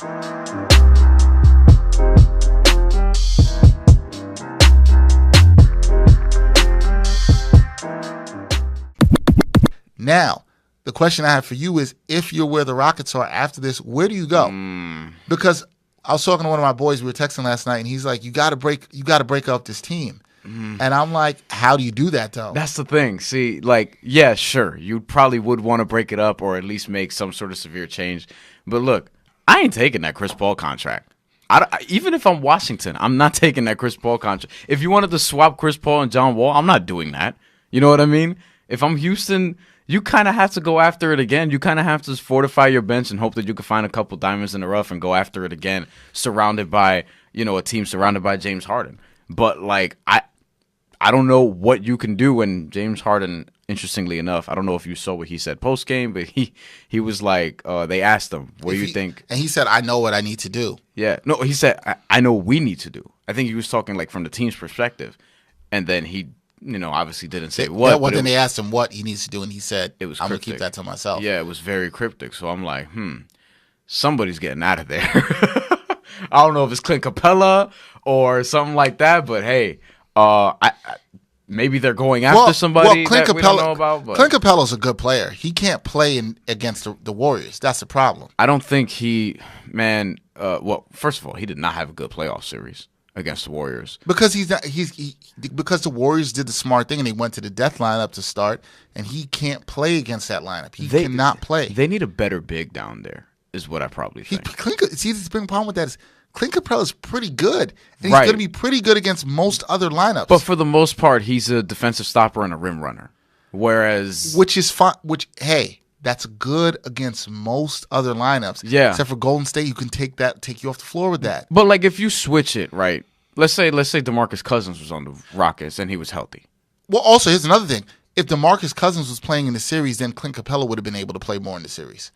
Now, the question I have for you is, if you're where the Rockets are after this, where do you go? Because I was talking to one of my boys, we were texting last night, and he's like, you got to break up this team. And I'm like, how do you do that, though? That's the thing. See, like, yeah, sure, you probably would want to break it up or at least make some sort of severe change. But look, I ain't taking that Chris Paul contract. Even if I'm Washington, I'm not taking that Chris Paul contract. If you wanted to swap Chris Paul and John Wall, I'm not doing that. You know what I mean? If I'm Houston, you kind of have to go after it again. You kind of have to fortify your bench and hope that you can find a couple diamonds in the rough and go after it again, surrounded by, a team surrounded by James Harden. But, like, I don't know what you can do when James Harden, interestingly enough, I don't know if you saw what he said post-game, but he was like, they asked him, what do you think? And he said, I know what I need to do. Yeah. No, he said, I know what we need to do. I think he was talking, like, from the team's perspective. And then he obviously didn't say what. Then they asked him what he needs to do, and he said, I'm going to keep that to myself. Yeah, it was very cryptic. So I'm like, somebody's getting out of there. I don't know if it's Clint Capella or something like that, but hey, maybe they're going after somebody that we don't know about. But Clint Capella's a good player. He can't play against the Warriors. That's the problem. I don't think first of all, he did not have a good playoff series against the Warriors because because the Warriors did the smart thing and they went to the death lineup to start, and he can't play against that lineup. He cannot play. They need a better big down there, is what I probably think. The big problem with that is Clint Capella is pretty good, and he's going to be pretty good against most other lineups. But for the most part, he's a defensive stopper and a rim runner, which is fine. That's good against most other lineups. Yeah. Except for Golden State, you can take you off the floor with that. But like if you switch it, right? Let's say DeMarcus Cousins was on the Rockets and he was healthy. Well, also here's another thing. If DeMarcus Cousins was playing in the series, then Clint Capella would have been able to play more in the series.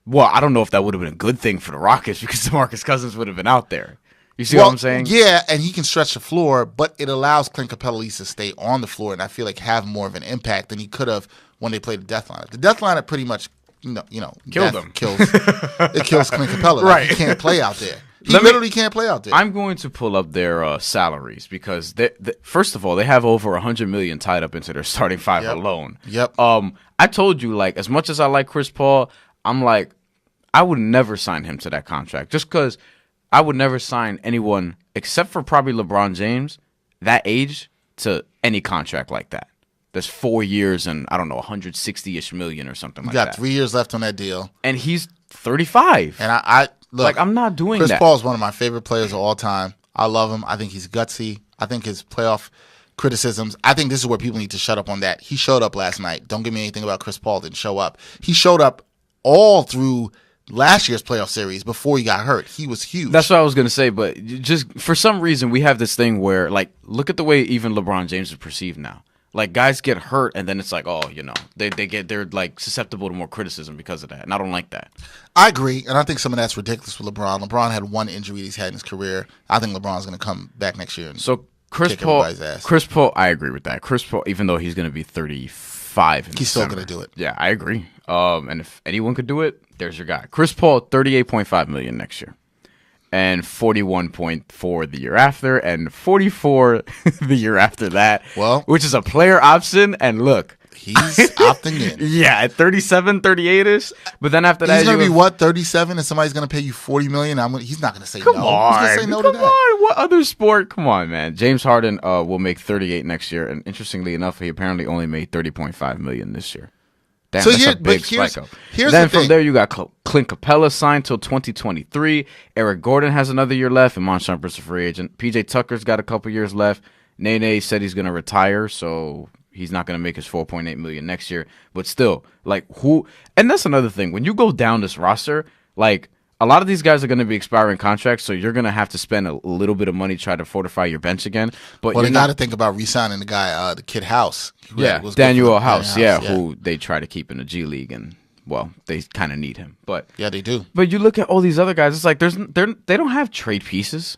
Well, I don't know if that would have been a good thing for the Rockets because DeMarcus Cousins would have been out there. You see what I'm saying? Yeah, and he can stretch the floor, but it allows Clint Capella at least to stay on the floor and I feel like have more of an impact than he could have when they played the death lineup. The death lineup pretty much, killed him. It kills Clint Capella. Right. He can't play out there. He literally can't play out there. I'm going to pull up their salaries because, first of all, they have over $100 million tied up into their starting five alone. Yep. I told you, like, as much as I like Chris Paul, I'm like, I would never sign him to that contract just because I would never sign anyone except for probably LeBron James that age to any contract like that. That's 4 years and, I don't know, 160-ish million or something like that. You got 3 years left on that deal. And he's 35. And I look, like, I'm not doing that. Chris Paul is one of my favorite players of all time. I love him. I think he's gutsy. I think his playoff criticisms, I think this is where people need to shut up on that. He showed up last night. Don't give me anything about Chris Paul didn't show up. He showed up all through last year's playoff series before he got hurt. He was huge. That's what I was going to say, but just for some reason we have this thing where, like, look at the way even LeBron James is perceived now. Like, guys get hurt, and then it's like, oh, they're like susceptible to more criticism because of that, and I don't like that. I agree, and I think some of that's ridiculous with LeBron. LeBron had one injury he's had in his career. I think LeBron's going to come back next year and kick everybody's ass. Chris Paul, I agree with that. Chris Paul, even though he's going to be 35 he's still going to do it. Yeah, I agree. And if anyone could do it, there's your guy. Chris Paul, $38.5 million next year. And 41.4 the year after, and 44 the year after that. Well, which is a player option. And look, he's opting in. Yeah, at 37, 38ish. But then after that, he's gonna be 37, and somebody's gonna pay you $40 million. He's not gonna say no. Come on, he's gonna say no to that. Come on, what other sport? Come on, man. James Harden will make 38 next year, and interestingly enough, he apparently only made 30.5 million this year. Damn, so that's a big spike up. Then from there, you got Clint Capella signed till 2023. Eric Gordon has another year left, and Iman Shumpert's a free agent. PJ Tucker's got a couple years left. Nene said he's going to retire, so he's not going to make his $4.8 million next year. But still, like, who? And that's another thing. When you go down this roster, like, a lot of these guys are going to be expiring contracts, so you're going to have to spend a little bit of money to try to fortify your bench again. But you got to think about re-signing the guy, the kid House. Daniel House, who they try to keep in the G League, and well, they kind of need him. But yeah, they do. But you look at all these other guys; it's like they don't have trade pieces.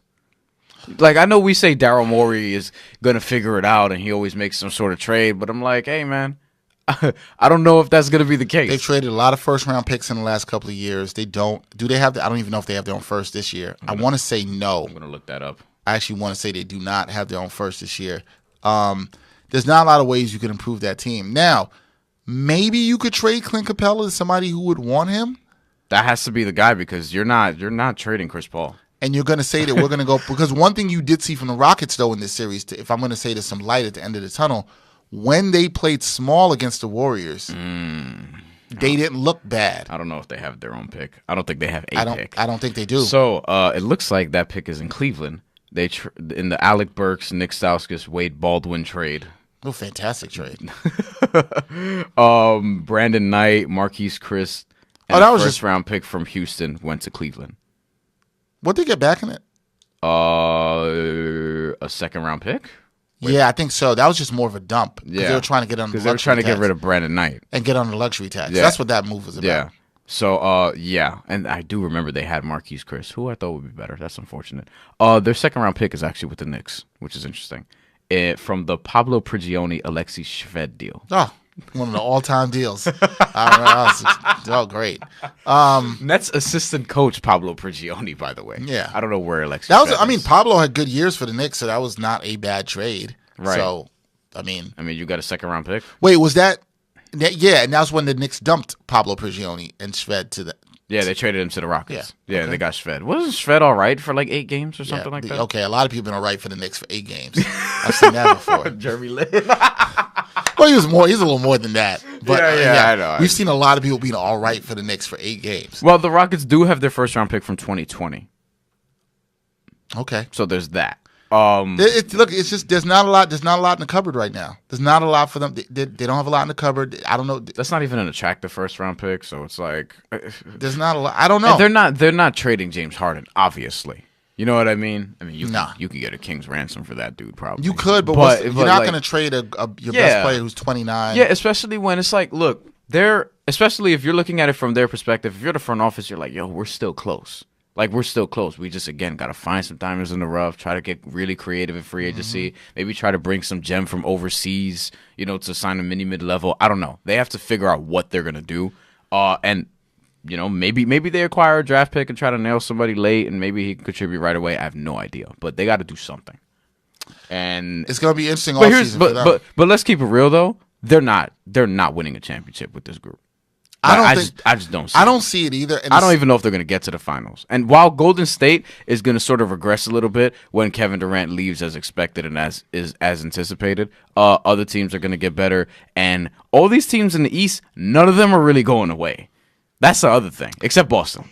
Like, I know we say Daryl Morey is going to figure it out, and he always makes some sort of trade. But I'm like, hey, man, I don't know if that's going to be the case. They've traded a lot of first-round picks in the last couple of years. They don't. Do they have? I don't even know if they have their own first this year. I want to say no. I'm going to look that up. I actually want to say they do not have their own first this year. There's not a lot of ways you can improve that team. Now, maybe you could trade Clint Capella to somebody who would want him. That has to be the guy because you're not trading Chris Paul. And you're going to say that we're going to go because one thing you did see from the Rockets though in this series, if I'm going to say there's some light at the end of the tunnel, when they played small against the Warriors, they didn't look bad. I don't know if they have their own pick. I don't think they have a pick. I don't think they do. So it looks like that pick is in Cleveland. They in the Alec Burks, Nick Stauskas, Wade Baldwin trade. Oh, fantastic trade. Brandon Knight, Marquise Chris, and that was first round pick from Houston went to Cleveland. What'd they get back in it? A second round pick? Yeah, I think so. That was just more of a dump. Yeah. They were trying to get on the Because they were trying to get rid of Brandon Knight. And get on the luxury tax. Yeah. That's what that move was about. Yeah. So, yeah. And I do remember they had Marquise Chris, who I thought would be better. That's unfortunate. Their second round pick is actually with the Knicks, which is interesting. From the Pablo Prigioni, Alexi Shved deal. Oh, one of the all-time deals. Oh, great. Nets assistant coach Pablo Prigioni, by the way. Yeah. I don't know where Alexi That was. Shved I mean, is. Pablo had good years for the Knicks, so that was not a bad trade. Right. So, I mean, you got a second round pick? wait, was that? Yeah, and that was when the Knicks dumped Pablo Prigioni and Shved to the. Yeah, they traded him to the Rockets. Yeah. They got Shved. Wasn't Shved all right for like 8 games or something like that? Okay, a lot of people have been all right for the Knicks for 8 games. I've seen that before. Jeremy Lin. Well, he's a little more than that. But I know. We've seen a lot of people being all right for the Knicks for 8 games. Well, the Rockets do have their first round pick from 2020. Okay. So there's that. Look, it's just there's not a lot in the cupboard right now. There's not a lot for them. They don't have a lot in the cupboard. I don't know. That's not even an attractive first round pick, so it's like There's not a lot. I don't know. And they're not trading James Harden, obviously. You know what I mean? You can get a king's ransom for that dude, probably. You could, but you're not going to trade your best player who's 29. Yeah, especially when it's like, look, especially if you're looking at it from their perspective. If you're the front office, you're like, yo, we're still close. Like, we're still close. We just, again, got to find some diamonds in the rough, try to get really creative in free agency, maybe try to bring some gem from overseas, to sign a mid-level. I don't know. They have to figure out what they're going to do. And, maybe they acquire a draft pick and try to nail somebody late, and maybe he can contribute right away. I have no idea. But they got to do something. And it's going to be interesting all season for them. But let's keep it real, though. They're not winning a championship with this group. I just don't see it. I don't see it either. And I don't even know if they're going to get to the finals. And while Golden State is going to sort of regress a little bit when Kevin Durant leaves as expected and as anticipated, other teams are going to get better. And all these teams in the East, none of them are really going away. That's the other thing, except Boston.